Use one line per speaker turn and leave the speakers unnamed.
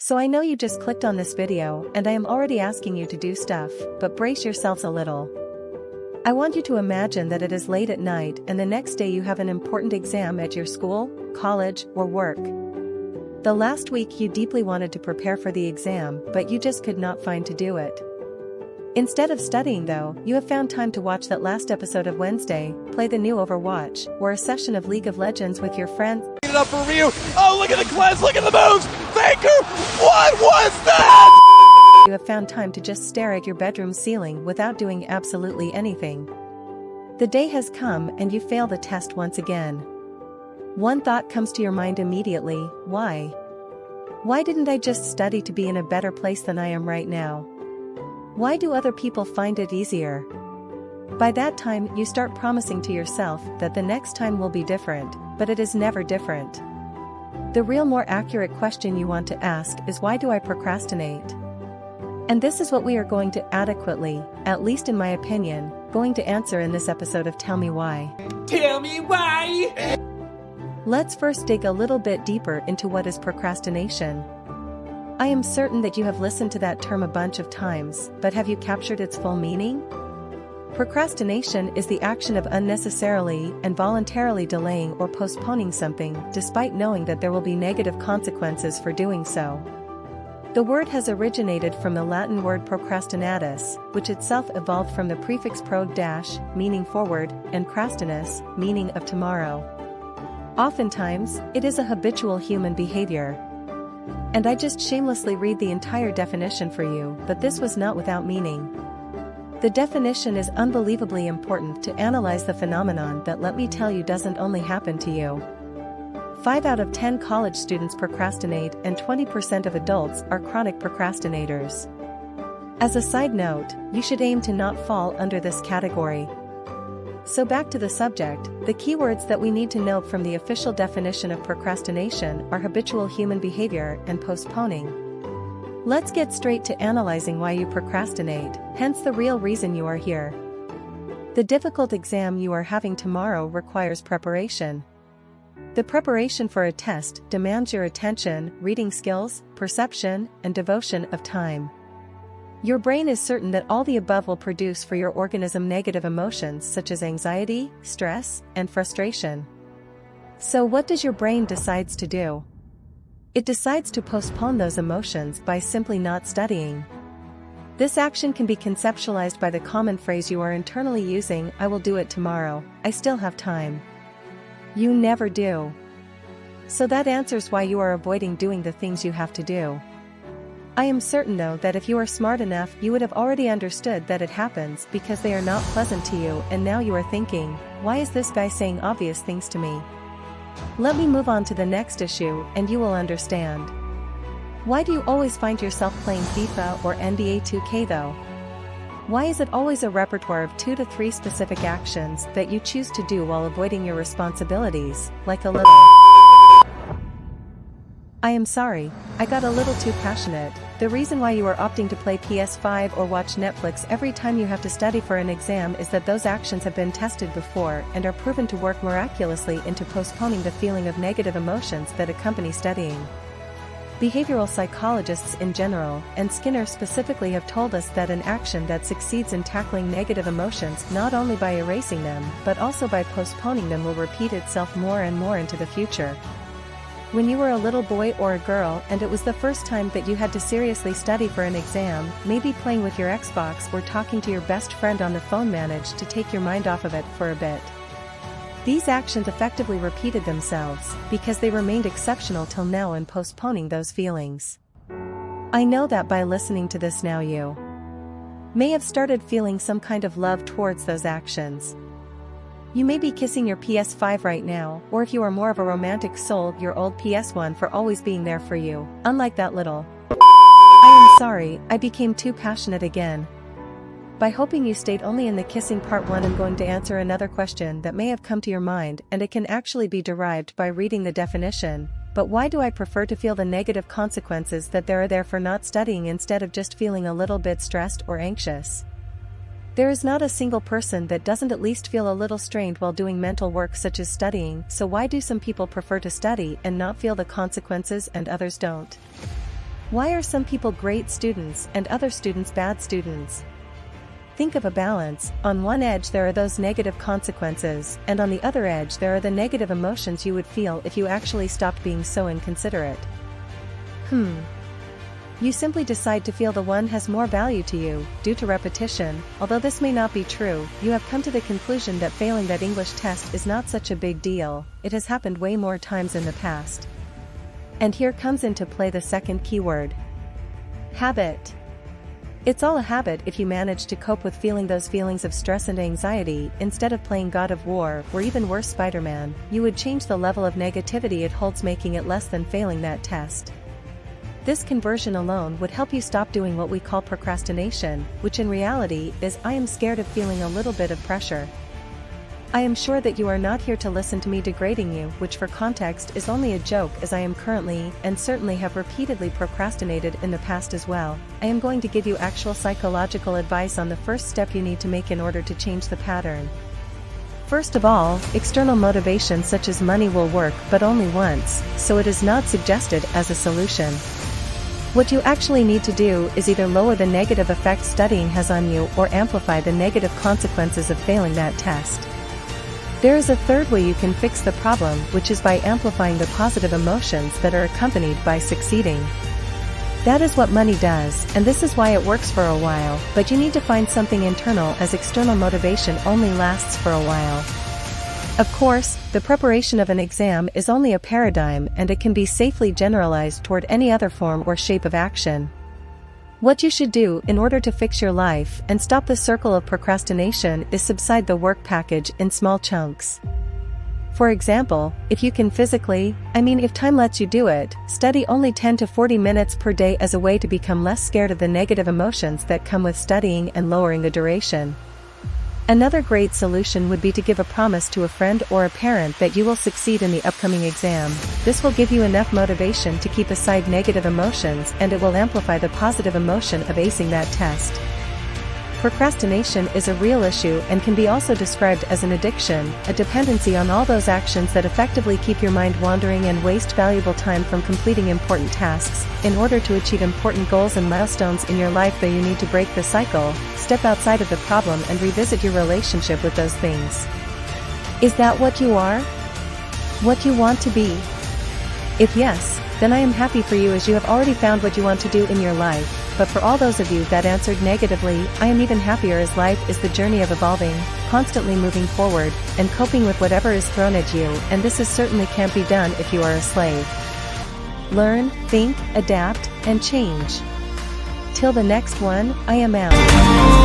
So I know you just clicked on this video and I am already asking you to do stuff, but brace yourselves a little. I want you to imagine that it is late at night and the next day you have an important exam at your school, college, or work. The last week you deeply wanted to prepare for the exam, but you just could not find to do it. Instead of studying though, you have found time to watch that last episode of Wednesday, play the new Overwatch, or a session of League of Legends with your friends.
It up for Ryu. Oh, look at the cleanse, look at the moves! Faker! What was that?
You have found time to just stare at your bedroom ceiling without doing absolutely anything. The day has come and you fail the test once again. One thought comes to your mind immediately: why? Why didn't I just study to be in a better place than I am right now? Why do other people find it easier? By that time, you start promising to yourself that the next time will be different, but it is never different. The real, more accurate question you want to ask is, why do I procrastinate? And this is what we are going to adequately, at least in my opinion, going to answer in this episode of Tell Me Why.
Tell me why!
Let's first dig a little bit deeper into what is procrastination. I am certain that you have listened to that term a bunch of times, but have you captured its full meaning? Procrastination is the action of unnecessarily and voluntarily delaying or postponing something, despite knowing that there will be negative consequences for doing so. The word has originated from the Latin word procrastinatus, which itself evolved from the prefix pro-, meaning forward, and crastinus, meaning of tomorrow. Oftentimes, it is a habitual human behavior. And I just shamelessly read the entire definition for you, but this was not without meaning. The definition is unbelievably important to analyze the phenomenon that, let me tell you, doesn't only happen to you. 5 out of 10 college students procrastinate and 20% of adults are chronic procrastinators. As a side note, you should aim to not fall under this category. So back to the subject, the keywords that we need to note from the official definition of procrastination are habitual human behavior and postponing. Let's get straight to analyzing why you procrastinate, hence the real reason you are here. The difficult exam you are having tomorrow requires preparation. The preparation for a test demands your attention, reading skills, perception, and devotion of time. Your brain is certain that all the above will produce for your organism negative emotions such as anxiety, stress, and frustration. So what does your brain decide to do? It decides to postpone those emotions by simply not studying. This action can be conceptualized by the common phrase you are internally using: I will do it tomorrow, I still have time. You never do. So that answers why you are avoiding doing the things you have to do. I am certain though that if you are smart enough you would have already understood that it happens because they are not pleasant to you, and now you are thinking, why is this guy saying obvious things to me? Let me move on to the next issue and you will understand. Why do you always find yourself playing FIFA or NBA 2K though? Why is it always a repertoire of 2 to 3 specific actions that you choose to do while avoiding your responsibilities, like a little... I am sorry, I got a little too passionate. The reason why you are opting to play PS5 or watch Netflix every time you have to study for an exam is that those actions have been tested before and are proven to work miraculously into postponing the feeling of negative emotions that accompany studying. Behavioral psychologists in general, and Skinner specifically, have told us that an action that succeeds in tackling negative emotions not only by erasing them but also by postponing them will repeat itself more and more into the future. When you were a little boy or a girl and it was the first time that you had to seriously study for an exam, maybe playing with your Xbox or talking to your best friend on the phone managed to take your mind off of it for a bit. These actions effectively repeated themselves because they remained exceptional till now in postponing those feelings. I know that by listening to this now you may have started feeling some kind of love towards those actions. You may be kissing your PS5 right now, or if you are more of a romantic soul, your old PS1 for always being there for you, unlike that little... I am sorry, I became too passionate again. By hoping you stayed only in the kissing part 1, I'm going to answer another question that may have come to your mind, and it can actually be derived by reading the definition. But why do I prefer to feel the negative consequences that there are there for not studying instead of just feeling a little bit stressed or anxious? There is not a single person that doesn't at least feel a little strained while doing mental work such as studying, so why do some people prefer to study and not feel the consequences and others don't? Why are some people great students and other students bad students? Think of a balance. On one edge there are those negative consequences, and on the other edge there are the negative emotions you would feel if you actually stopped being so inconsiderate. You simply decide to feel the one has more value to you, due to repetition. Although this may not be true, you have come to the conclusion that failing that English test is not such a big deal. It has happened way more times in the past. And here comes into play the second keyword. Habit. It's all a habit if you manage to cope with feeling those feelings of stress and anxiety. Instead of playing God of War, or even worse Spider-Man, you would change the level of negativity it holds, making it less than failing that test. This conversion alone would help you stop doing what we call procrastination, which in reality is I am scared of feeling a little bit of pressure. I am sure that you are not here to listen to me degrading you, which for context is only a joke, as I am currently, and certainly have repeatedly procrastinated in the past as well. I am going to give you actual psychological advice on the first step you need to make in order to change the pattern. First of all, external motivation such as money will work, but only once, so it is not suggested as a solution. What you actually need to do is either lower the negative effect studying has on you or amplify the negative consequences of failing that test. There is a third way you can fix the problem, which is by amplifying the positive emotions that are accompanied by succeeding. That is what money does, and this is why it works for a while, but you need to find something internal, as external motivation only lasts for a while. Of course, the preparation of an exam is only a paradigm, and it can be safely generalized toward any other form or shape of action. What you should do in order to fix your life and stop the circle of procrastination is subside the work package in small chunks. For example, if you can physically, if time lets you do it, study only 10 to 40 minutes per day as a way to become less scared of the negative emotions that come with studying and lowering the duration. Another great solution would be to give a promise to a friend or a parent that you will succeed in the upcoming exam. This will give you enough motivation to keep aside negative emotions, and it will amplify the positive emotion of acing that test. Procrastination is a real issue and can be also described as an addiction, a dependency on all those actions that effectively keep your mind wandering and waste valuable time from completing important tasks. In order to achieve important goals and milestones in your life, though, you need to break the cycle, step outside of the problem and revisit your relationship with those things. Is that what you are? What you want to be? If yes, then I am happy for you, as you have already found what you want to do in your life. But for all those of you that answered negatively, I am even happier, as life is the journey of evolving, constantly moving forward, and coping with whatever is thrown at you, and this certainly can't be done if you are a slave. Learn, think, adapt, and change. Till the next one, I am out.